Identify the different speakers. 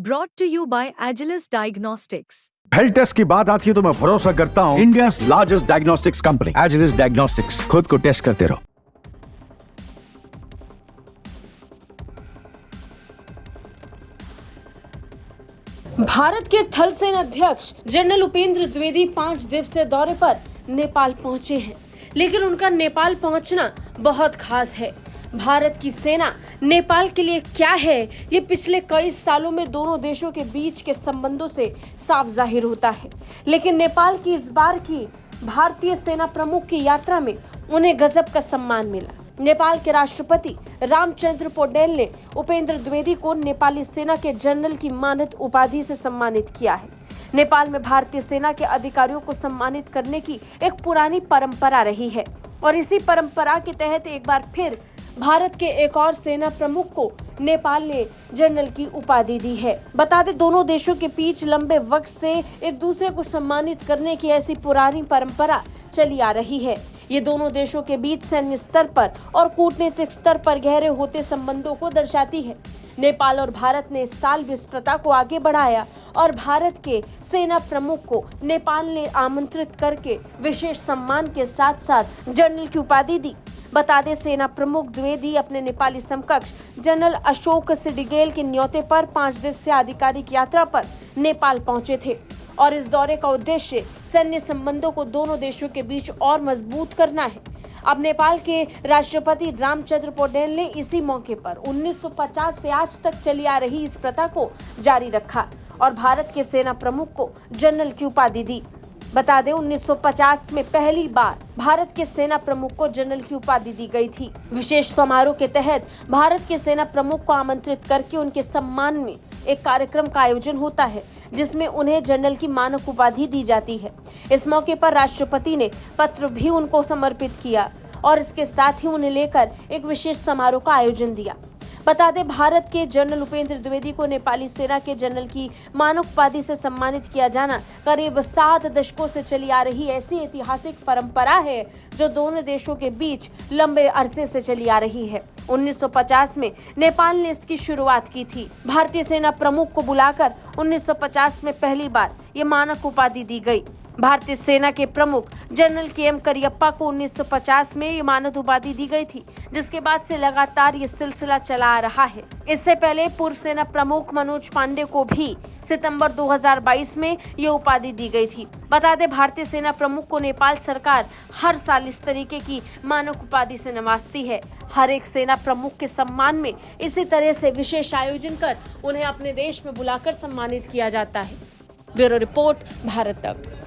Speaker 1: Brought to you by Agilus Diagnostics.
Speaker 2: Health test की बात आती है तो मैं भरोसा करता हूँ India's largest diagnostics company Agilus diagnostics. खुद को टेस्ट करते रहो।
Speaker 3: भारत के थल सेना अध्यक्ष जनरल उपेंद्र द्विवेदी 5 दिवसीय दौरे पर नेपाल पहुंचे हैं, लेकिन उनका नेपाल पहुंचना बहुत खास है। भारत की सेना नेपाल के लिए क्या है, ये पिछले कई सालों में दोनों देशों के बीच के संबंधों से साफ जाहिर होता है। लेकिन नेपाल की इस बार की भारतीय सेना प्रमुख की यात्रा में उन्हें गजब का सम्मान मिला। नेपाल के राष्ट्रपति रामचंद्र पौडेल ने उपेंद्र द्विवेदी को नेपाली सेना के जनरल की मानद उपाधि से सम्मानित किया है। नेपाल में भारतीय सेना के अधिकारियों को सम्मानित करने की एक पुरानी परंपरा रही है और इसी परंपरा के तहत एक बार फिर भारत के एक और सेना प्रमुख को नेपाल ने जनरल की उपाधि दी है। बता दें, दोनों देशों के बीच लंबे वक्त से एक दूसरे को सम्मानित करने की ऐसी पुरानी परंपरा चली आ रही है। ये दोनों देशों के बीच सैन्य स्तर पर और कूटनीतिक स्तर पर गहरे होते संबंधों को दर्शाती है। नेपाल और भारत ने इस साल भी इस प्रथा को आगे बढ़ाया और भारत के सेना प्रमुख को नेपाल ने आमंत्रित करके विशेष सम्मान के साथ साथ जनरल की उपाधि दी। बता दें, सेना प्रमुख द्विवेदी अपने नेपाली समकक्ष जनरल अशोक सिडिगेल के न्योते पर 5 दिवसीय आधिकारिक यात्रा पर नेपाल पहुंचे थे और इस दौरे का उद्देश्य सैन्य संबंधों को दोनों देशों के बीच और मजबूत करना है। अब नेपाल के राष्ट्रपति रामचंद्र पौडेल ने इसी मौके पर 1950 से आज तक चली आ रही इस प्रथा को जारी रखा और भारत के सेना प्रमुख को जनरल की उपाधि दी। बता दें, 1950 में पहली बार भारत के सेना प्रमुख को जनरल की उपाधि दी गई थी। विशेष समारोह के तहत भारत के सेना प्रमुख को आमंत्रित करके उनके सम्मान में एक कार्यक्रम का आयोजन होता है, जिसमें उन्हें जनरल की मानक उपाधि दी जाती है। इस मौके पर राष्ट्रपति ने पत्र भी उनको समर्पित किया और इसके साथ ही उन्हें लेकर एक विशेष समारोह का आयोजन दिया। बता दें, भारत के जनरल उपेंद्र द्विवेदी को नेपाली सेना के जनरल की मानक उपाधि से सम्मानित किया जाना करीब 7 दशकों से चली आ रही ऐसी ऐतिहासिक परंपरा है जो दोनों देशों के बीच लंबे अरसे से चली आ रही है। 1950 में नेपाल ने इसकी शुरुआत की थी। भारतीय सेना प्रमुख को बुलाकर 1950 में पहली बार ये मानक उपाधि दी गई। भारतीय सेना के प्रमुख जनरल के.एम. करियप्पा को 1950 में ये मानद उपाधि दी गई थी, जिसके बाद से लगातार ये सिलसिला चला आ रहा है। इससे पहले पूर्व सेना प्रमुख मनोज पांडे को भी सितंबर 2022 में ये उपाधि दी गई थी। बता दें, भारतीय सेना प्रमुख को नेपाल सरकार हर साल इस तरीके की मानक उपाधि से नवाजती है। हर एक सेना प्रमुख के सम्मान में इसी तरह से विशेष आयोजन कर उन्हें अपने देश में बुलाकर सम्मानित किया जाता है। ब्यूरो रिपोर्ट, भारत तक।